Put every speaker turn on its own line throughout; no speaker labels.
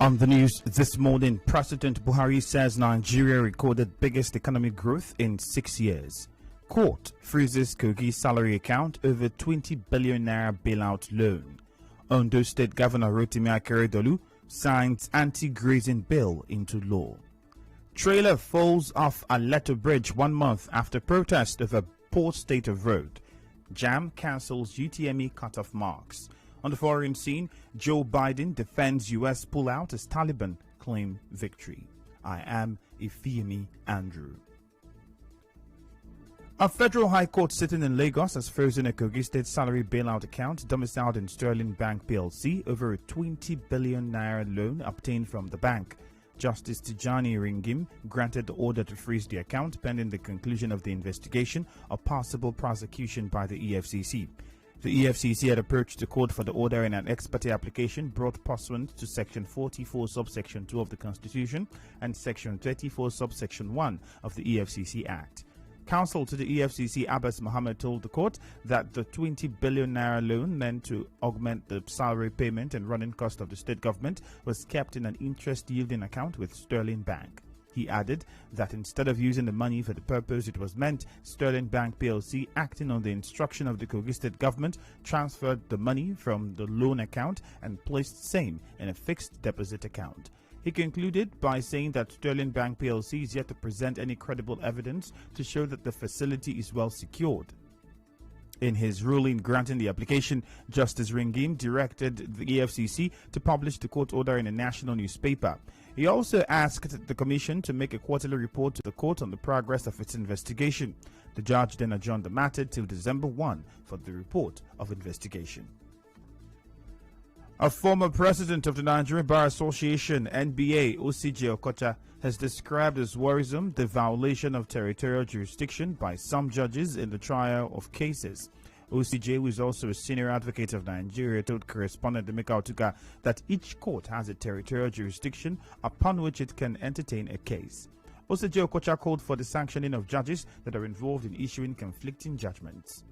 On the news this morning, President Buhari says Nigeria recorded biggest economic growth in 6 years. Court freezes Kogi salary account over 20 billion naira bailout loan. Ondo State Governor Rotimi Akeredolu signs anti-grazing bill into law. Trailer falls off Aleto Bridge 1 month after protest over poor state of road. JAM cancels UTME cutoff marks. On the foreign scene, Joe Biden defends U.S. pullout as Taliban claim victory. I am Ifeimi Andrew. A federal high court sitting in Lagos has frozen a Kogi State salary bailout account domiciled in Sterling Bank PLC over a 20 billion naira loan obtained from the bank. Justice Tijani Ringim granted the order to freeze the account pending the conclusion of the investigation of possible prosecution by the EFCC. The EFCC had approached the court for the order in an ex parte application brought pursuant to Section 44 subsection 2 of the Constitution and Section 34 subsection 1 of the EFCC Act. Counsel to the EFCC Abbas Mohammed told the court that the 20 billion naira loan meant to augment the salary payment and running cost of the state government was kept in an interest-yielding account with Sterling Bank. He added that instead of using the money for the purpose it was meant, Sterling Bank PLC, acting on the instruction of the Kogi State government, transferred the money from the loan account and placed same in a fixed deposit account. He concluded by saying that Sterling Bank PLC is yet to present any credible evidence to show that the facility is well secured. In his ruling granting the application, Justice Ringim directed the EFCC to publish the court order in a national newspaper. He also asked the commission to make a quarterly report to the court on the progress of its investigation. The judge then adjourned the matter till December 1 for the report of investigation. A former president of the Nigerian Bar Association, NBA, OCJ Okocha, has described as worrisome the violation of territorial jurisdiction by some judges in the trial of cases. OCJ, who is also a senior advocate of Nigeria, told correspondent Emeka Otuka that each court has a territorial jurisdiction upon which it can entertain a case. OCJ Okocha called for the sanctioning of judges that are involved in issuing conflicting judgments.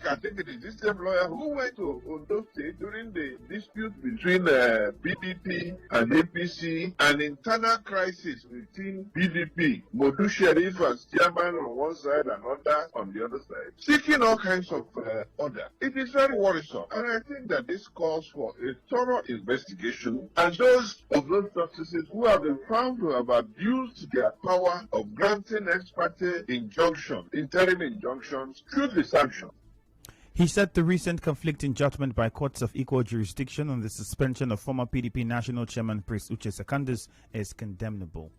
I think it is this same lawyer who went to Ondo State during the dispute between PDP and APC, an internal crisis between PDP, Modu Sheriff as chairman on one side and others on the other side, seeking all kinds of order. It is very worrisome, and I think that this calls for a thorough investigation, and those justices who have been found to have abused their power of granting ex parte injunctions, interim injunctions, should be sanctioned.
He said the recent conflicting judgment by courts of equal jurisdiction on the suspension of former PDP National Chairman Prince Uche Secondus is condemnable.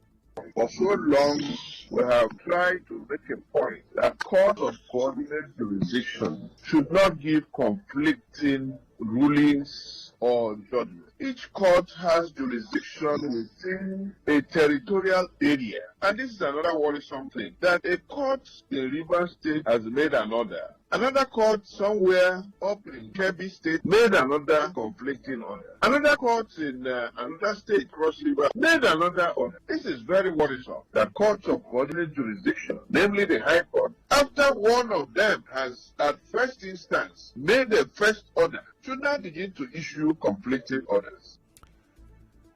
For so long, we have tried to make a point that courts of coordinate jurisdiction should not give conflicting rulings or judgments. Each court has jurisdiction within a territorial area. And this is another worrisome thing, that a court in Rivers State has made an order. Another court somewhere up in Kebbi State made another conflicting order. Another court in another state, Cross River, made another order. This is very worrisome, that courts of coordinate jurisdiction, namely the High Court, after one of them has at first instance made a first order, should now begin to issue conflicting orders.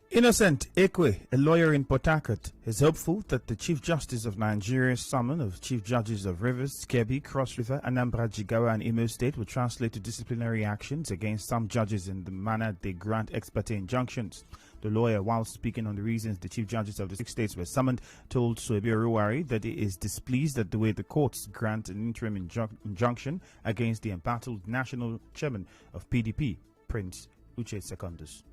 Innocent Ekwe, a lawyer in Port Harcourt, is hopeful that the Chief Justice of Nigeria's summon of Chief Judges of Rivers, Kebbi, Cross River, Anambra, Jigawa, and Imo State will translate to disciplinary actions against some judges in the manner they grant ex parte injunctions. The lawyer, while speaking on the reasons the Chief Judges of the 6 states were summoned, told Soebi Oruwari that he is displeased at the way the courts grant an interim injunction against the embattled National Chairman of PDP, Prince Uche Secondus.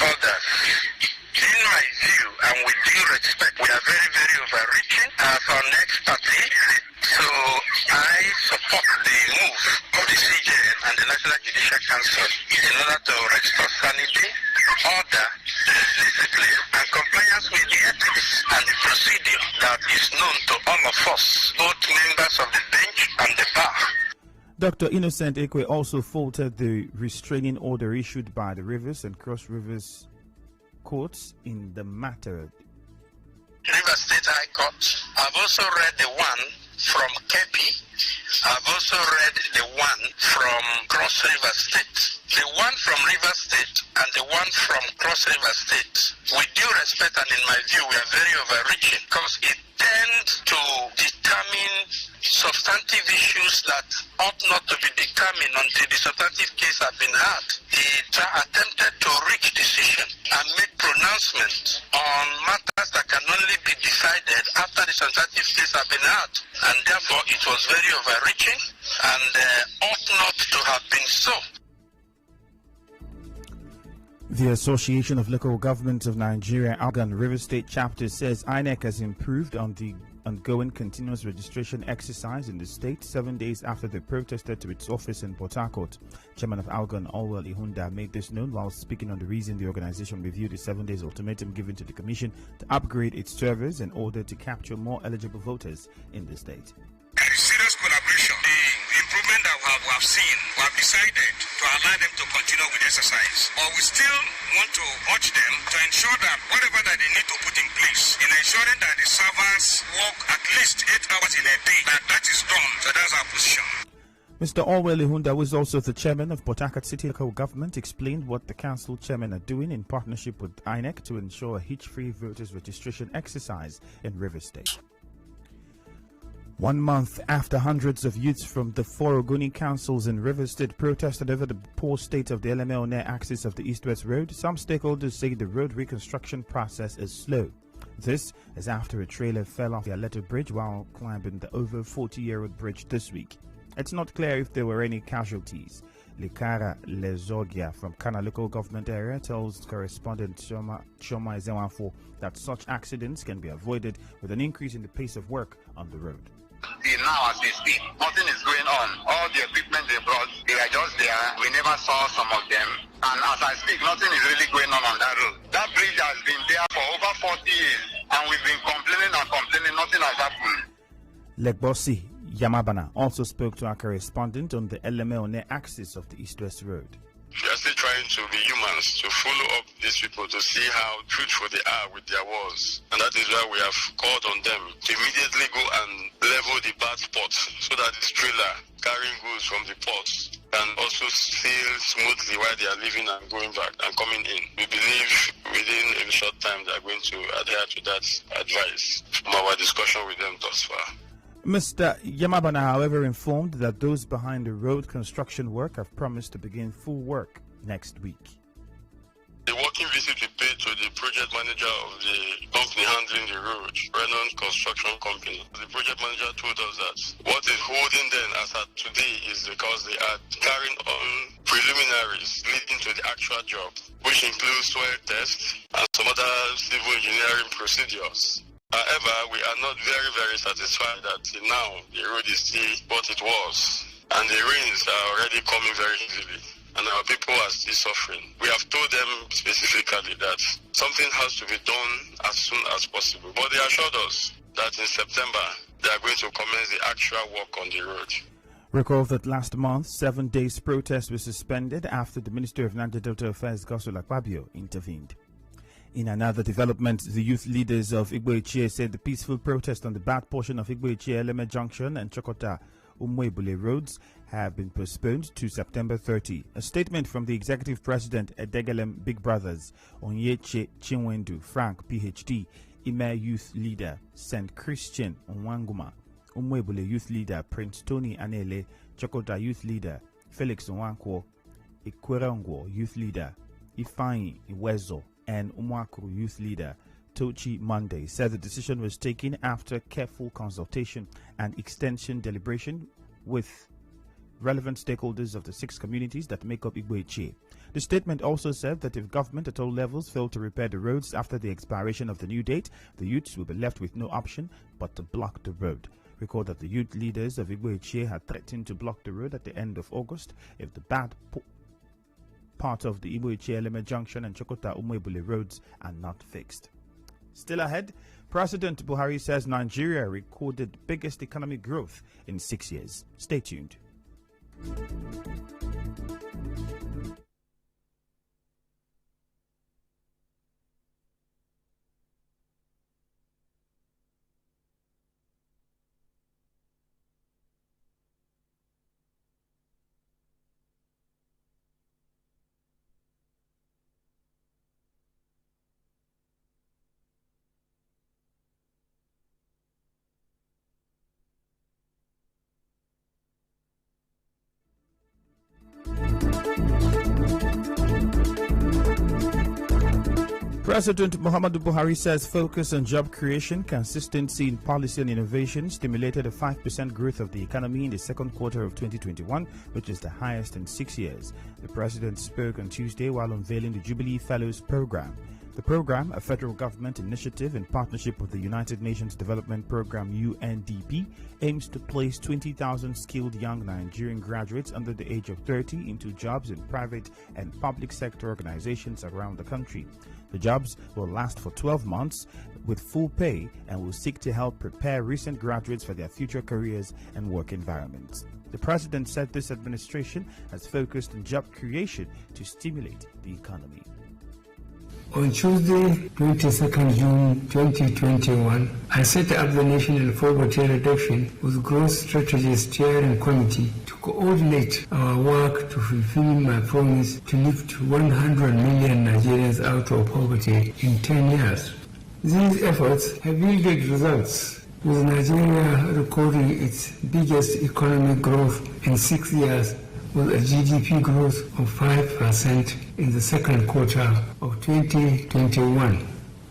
Orders. In my view, and with due respect, we are very, very overreaching as our next party. So I support the move of the CJN and the National Judicial Council in order to restore sanity, order, discipline, and compliance with the ethics and the procedure that is known to all of us, both members of the bench and the bar.
Dr. Innocent Ekwe also faulted the restraining order issued by the Rivers and Cross Rivers courts in the matter.
Rivers State High Court. I've also read the one from Kepi. I've also read the one from Cross River State. The one from River State and the one from Cross River State, with due respect and in my view, we are very overreaching because it tends to determine substantive issues that ought not to be determined until the substantive case has been heard. It attempted to reach decision and make pronouncements on matters that can only be decided after the substantive case has been heard. And therefore, it was very overreaching and ought not to have been so.
The Association of Local Governments of Nigeria, ALGAN River State Chapter, says INEC has improved on the ongoing continuous registration exercise in the state 7 days after they protested to its office in Port Harcourt. Chairman of ALGAN, Allwell Ihunda, made this known while speaking on the reason the organization reviewed the 7 days ultimatum given to the Commission to upgrade its servers in order to capture more eligible voters in the state.
There is serious collaboration. The improvement that we have seen, we have decided to allow them to continue with the exercise. But we still want to urge them to ensure that whatever that they need to put in place in ensuring that the servers work at least 8 hours in a day, that is done. So that's our position.
Mr. Allwell Ihunda, who is also the chairman of Port Harcourt City Local Government, explained what the council chairmen are doing in partnership with INEC to ensure a hitch-free voters registration exercise in River State. 1 month after hundreds of youths from the 4 Ogoni councils in River State protested over the poor state of the LMA axis of the East-West Road, some stakeholders say the road reconstruction process is slow. This is after a trailer fell off the Aleto Bridge while climbing the over 40-year-old bridge this week. It's not clear if there were any casualties. Likara Lezogia from Kana local government area tells correspondent Choma Ezewanfo that such accidents can be avoided with an increase in the pace of work on the road.
Now, as we speak, nothing is going on. All the equipment they brought, they are just there. We never saw some of them. And as I speak, nothing is really going on that road. That bridge has been there for over 40 years, and we've been complaining and complaining. Nothing has happened.
Legbosi Yamabana also spoke to our correspondent on the LMA axis of the East-West Road.
We are still trying to be humans, to follow up these people to see how truthful they are with their words. And that is why we have called on them to immediately go and level the bad spots so that this trailer carrying goods from the ports can also sail smoothly while they are leaving and going back and coming in. We believe within a short time they are going to adhere to that advice from our discussion with them thus far.
Mr. Yamabana, however, informed that those behind the road construction work have promised to begin full work next week.
The working visit we paid to the project manager of the company handling the road, Renon Construction Company. The project manager told us that what is holding them as at today is because they are carrying on preliminaries leading to the actual job, which includes soil tests and some other civil engineering procedures. However, we are not very satisfied that now the road is still what it was, and the rains are already coming very easily, and our people are still suffering. We have told them specifically that something has to be done as soon as possible, but they assured us that in September they are going to commence the actual work on the road.
Recall that last month, 7 days protest was suspended after the Minister of Niger Delta Affairs, Godswill Akpabio, intervened. In another development, the youth leaders of Igbo Ichie said the peaceful protest on the bad portion of Igbo Ichie Eleme Junction and Chokota Umwebule roads have been postponed to September 30. A statement from the executive president at Degelem Big Brothers, Onyeche Chinwendu Frank, PhD, Ime youth leader St. Christian Onwanguma, Umwebule youth leader Prince Tony Anele, Chokota youth leader Felix Onwankwo, Ikwerongwo youth leader Ifeanyi Iwezo, and Umwakuru youth leader Tochi Monday said the decision was taken after careful consultation and extension deliberation with relevant stakeholders of the 6 communities that make up Igbo Ichie. The statement also said that if government at all levels fail to repair the roads after the expiration of the new date, the youths will be left with no option but to block the road. Recall that the youth leaders of Igbo Ichie had threatened to block the road at the end of August if the bad part of the Igbo Ichie Eleme Junction and Chokota Umwebule roads are not fixed. Still ahead, President Buhari says Nigeria recorded biggest economic growth in 6 years. Stay tuned. President Muhammadu Buhari says focus on job creation, consistency in policy and innovation stimulated a 5% growth of the economy in the second quarter of 2021, which is the highest in 6 years. The president spoke on Tuesday while unveiling the Jubilee Fellows program. The program, a federal government initiative in partnership with the United Nations Development Program UNDP, aims to place 20,000 skilled young Nigerian graduates under the age of 30 into jobs in private and public sector organizations around the country. The jobs will last for 12 months with full pay and will seek to help prepare recent graduates for their future careers and work environments. The president said this administration has focused on job creation to stimulate the economy.
On Tuesday, 22nd June 2021, I set up the National Poverty Reduction with Growth Strategy Steering Committee to coordinate our work to fulfill my promise to lift 100 million Nigerians out of poverty in 10 years. These efforts have yielded results, with Nigeria recording its biggest economic growth in 6 years, with a GDP growth of 5% in the second quarter of 2021.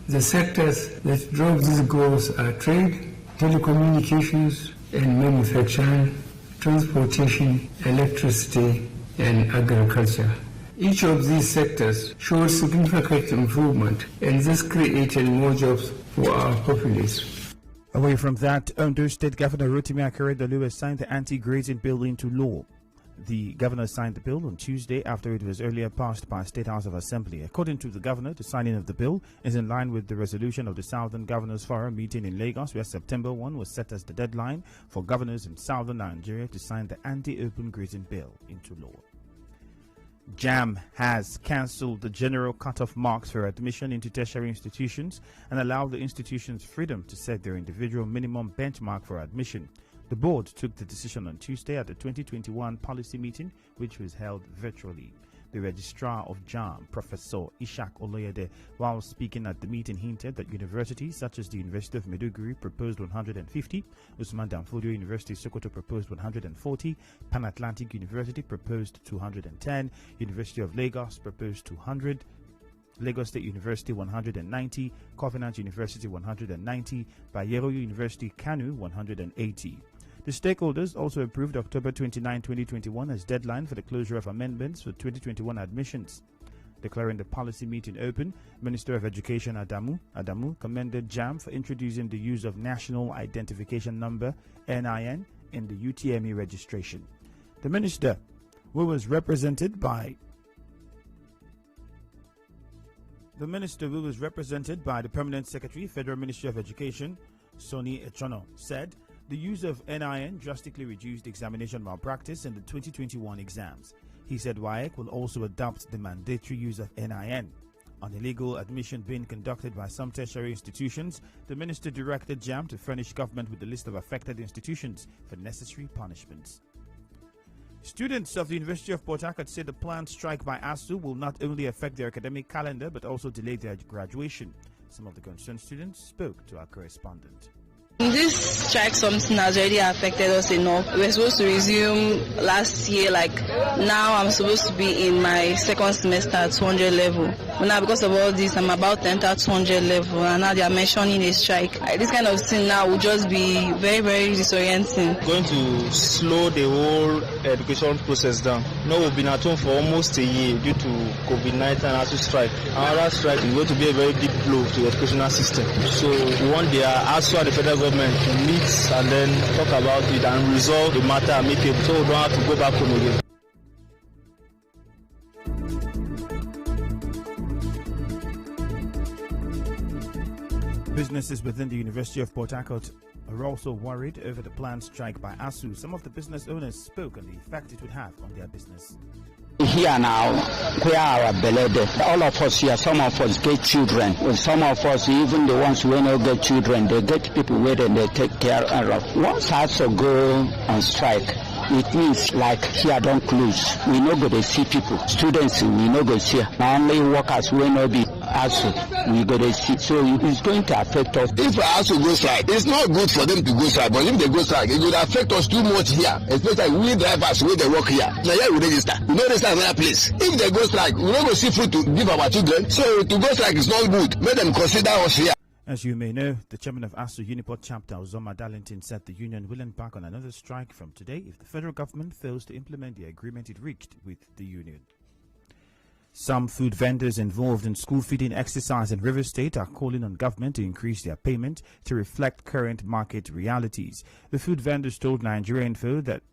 The sectors that drove this growth are trade, telecommunications and manufacturing, transportation, electricity, and agriculture. Each of these sectors showed significant improvement and this created more jobs for our populace.
Away from that, Ondo State Governor Rotimi Akeredolu has signed the anti-grazing bill into law. The governor signed the bill on Tuesday after it was earlier passed by State House of Assembly. According to the governor, the signing of the bill is in line with the resolution of the Southern Governors Forum meeting in Lagos, where September 1 was set as the deadline for governors in southern Nigeria to sign the anti-open grazing bill into law. JAMB has cancelled the general cutoff marks for admission into tertiary institutions and allowed the institutions freedom to set their individual minimum benchmark for admission. The board took the decision on Tuesday at the 2021 policy meeting, which was held virtually. The registrar of JAMB, Professor Ishak Oloyede, while speaking at the meeting, hinted that universities such as the University of Maiduguri proposed 150, Usman Danfodio University Sokoto proposed 140, Pan Atlantic University proposed 210, University of Lagos proposed 200, Lagos State University 190, Covenant University 190, Bayero University Kanu 180. The stakeholders also approved October 29, 2021 as deadline for the closure of amendments for 2021 admissions. Declaring the policy meeting open, Minister of Education Adamu commended JAMB for introducing the use of National Identification Number (NIN) in the UTME registration. The minister, who was represented by the Permanent Secretary, Federal Ministry of Education, Soni Echono, said the use of NIN drastically reduced examination malpractice in the 2021 exams. He said WAEC will also adopt the mandatory use of NIN. On illegal admission being conducted by some tertiary institutions, the minister directed JAMB to furnish government with a list of affected institutions for necessary punishments. Students of the University of Port Harcourt say the planned strike by ASUU will not only affect their academic calendar but also delay their graduation. Some of the concerned students spoke to our correspondent.
This strike something has already affected us enough. We were supposed to resume last year, now I'm supposed to be in my second semester at 200 level. But now because of all this, I'm about to enter 200 level and now they are mentioning a strike. This kind of thing now will just be very, very disorienting.
Going to slow the whole education process down. We've been at home for almost a year due to COVID-19 and ASUU strike. Another strike is going to be a very deep blow to the educational system. So we want the ASUU and the federal government to meet and then talk about it and resolve the matter amicably so we don't have to go back home again.
Businesses within the University of Port Harcourt are also worried over the planned strike by ASUU. Some of the business owners spoke on the effect it would have on their business.
Here now, where our beloved, all of us here, some of us get children. Well, some of us, even the ones who don't get children, they get people where they take care of. Once ASUU go on strike, it means here don't close. We no go to see people. Students, we no go see. Only workers will not be ASU, we got to see. So it's going to affect us.
If ASU goes strike, it's not good for them to go strike, but if they go strike, it will affect us too much here, especially we drivers where they work here. Now here we register. We don't register another place. If they go strike, we don't go see food to give our children. So to go strike is not good. Make them consider us here.
As you may know, the chairman of ASU Uniport chapter, Uzoma Darlington, said the union will embark on another strike from today if the federal government fails to implement the agreement it reached with the union. Some food vendors involved in school feeding exercise in Rivers State are calling on government to increase their payment to reflect current market realities. The food vendors told Nigeria Info that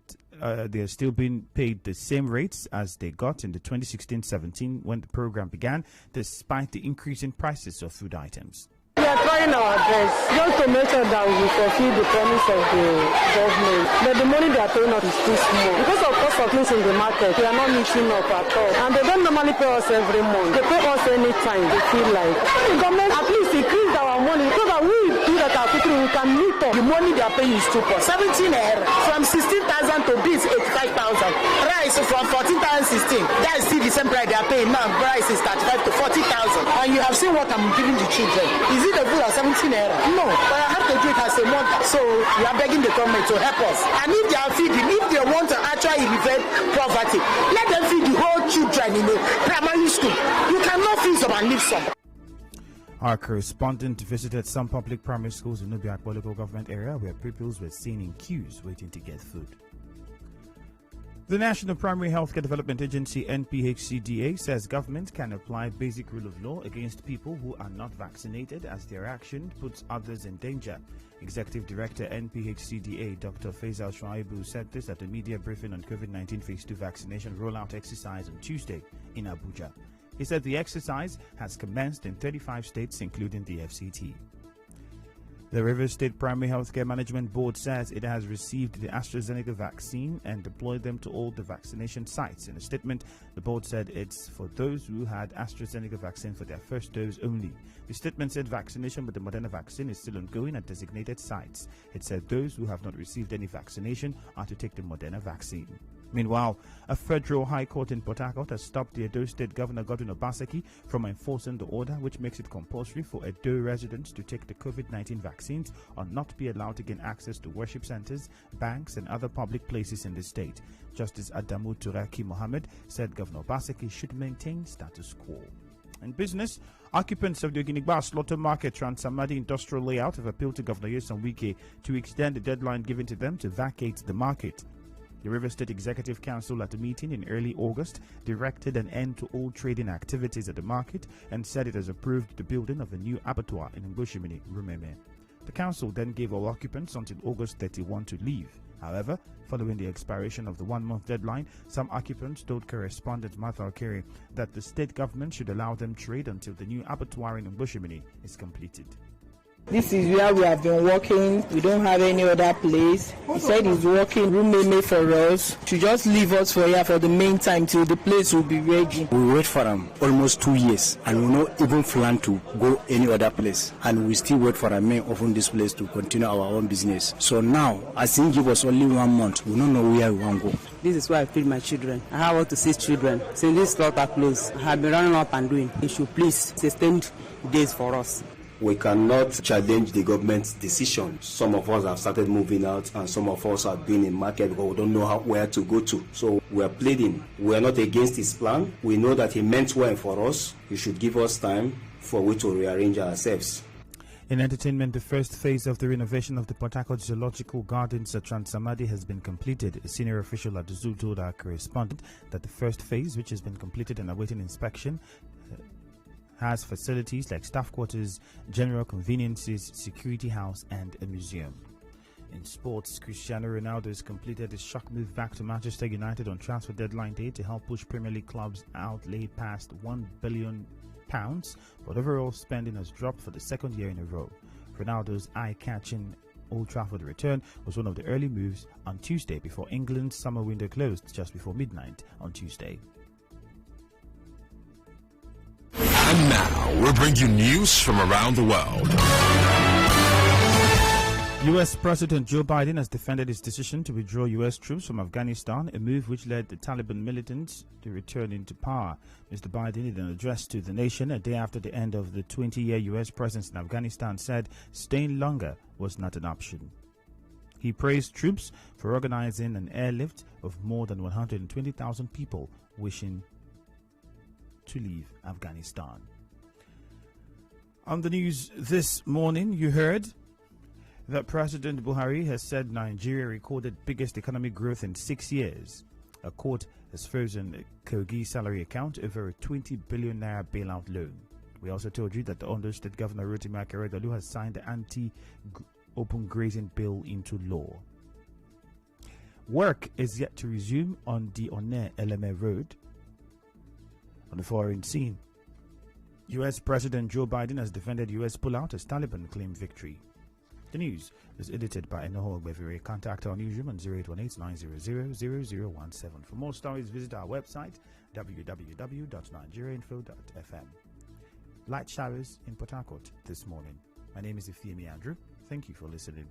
they are still being paid the same rates as they got in the 2016-17 when the program began, despite the increase in prices of food items.
We are trying our best just to make sure that we fulfill the promise of the government. But the money they are paying us is too small. Because of cost of things in the market, we are not meeting up at all. And they don't normally pay us every month. They pay us anytime they feel like. The government at least increase our money so that we do that our people we can meet up. The money they are paying is too poor. 17 naira from 16,000 to beans 85,000. Rice from 14,016. That is still the same price they are paying now. Price is 35 to 40,000. And you have seen what I'm giving the children. Is it a food of 17 naira? No, but I have to do it as a mother. So we are begging the government to help us. And if they are feeding, if they want to actually prevent poverty, let them feed the whole children in a primary school. You cannot feed some and leave some.
Our correspondent visited some public primary schools in Nubiak local government area where pupils were seen in queues waiting to get food. The National Primary Healthcare Development Agency, NPHCDA, says government can apply basic rule of law against people who are not vaccinated as their action puts others in danger. Executive Director, NPHCDA, Dr. Faisal Shuaibu, said this at a media briefing on COVID-19 Phase 2 vaccination rollout exercise on Tuesday in Abuja. He said the exercise has commenced in 35 states, including the FCT. The Rivers State Primary Healthcare Management Board says it has received the AstraZeneca vaccine and deployed them to all the vaccination sites. In a statement, the board said it's for those who had AstraZeneca vaccine for their first dose only. The statement said vaccination with the Moderna vaccine is still ongoing at designated sites. It said those who have not received any vaccination are to take the Moderna vaccine. Meanwhile, a federal high court in Port Harcourt has stopped the Edo State Governor Godwin Obaseki from enforcing the order which makes it compulsory for Edo residents to take the COVID-19 vaccines or not be allowed to gain access to worship centers, banks and other public places in the state. Justice Adamu Turaki Mohammed said Governor Obaseki should maintain status quo. In business, occupants of the Oginigba Slaughter Market Trans-Amadi Industrial Layout have appealed to Governor Nyesom Wike to extend the deadline given to them to vacate the market. The River State Executive Council at a meeting in early August directed an end to all trading activities at the market and said it has approved the building of a new abattoir in Ngoshimini, Rumeme. The council then gave all occupants until August 31 to leave. However, following the expiration of the one-month deadline, some occupants told correspondent Martha Okere that the state government should allow them trade until the new abattoir in Ngoshimini is completed.
This is where we have been working. We don't have any other place. He said he's working room for us to just leave us for here for the meantime till the place will be ready.
We wait for him almost 2 years and we not even plan to go any other place. And we still wait for a man open this place to continue our own business. So now, as he give us only 1 month, we don't know where we want to go.
This is where I feed my children. I have to 6 children. Since this slaughter closed, I have been running up and doing. It should please sustain days for us.
We cannot challenge the government's decision. Some of us have started moving out and some of us have been in market because we don't know where to go to. So we are pleading. We are not against his plan. We know that he meant well for us. He should give us time for we to rearrange ourselves.
In entertainment, the first phase of the renovation of the Port Harcourt Zoological Gardens at Trans-Amadi has been completed. A senior official at the zoo told our correspondent that the first phase, which has been completed and awaiting inspection, has facilities like staff quarters, general conveniences, security house and a museum. In sports, Cristiano Ronaldo has completed his shock move back to Manchester United on transfer deadline day to help push Premier League clubs outlay past £1 billion, but overall spending has dropped for the second year in a row. Ronaldo's eye-catching Old Trafford return was one of the early moves on Tuesday before England's summer window closed just before midnight on Tuesday.
And now we'll bring you news from around the world.
U.S. President Joe Biden has defended his decision to withdraw U.S. troops from Afghanistan, a move which led the Taliban militants to return into power. Mr. Biden, in an address to the nation a day after the end of the 20-year U.S. presence in Afghanistan, said staying longer was not an option. He praised troops for organizing an airlift of more than 120,000 people wishing to leave Afghanistan. On the news this morning, you heard that President Buhari has said Nigeria recorded biggest economic growth in 6 years. A court has frozen a Kogi salary account over a 20 billion naira bailout loan. We also told you that the Ondo State Governor Rotimi Akeredolu has signed the anti-open grazing bill into law. Work is yet to resume on the Onne-Eleme Road. On the foreign scene, U.S. President Joe Biden has defended U.S. pullout as Taliban claim victory. The news is edited by Enoho Ogbevere. Contact our newsroom on 0818-900-0017. For more stories, visit our website, www.nigeriainfo.fm. Light showers in Port Harcourt this morning. My name is Ifeemi Andrew. Thank you for listening.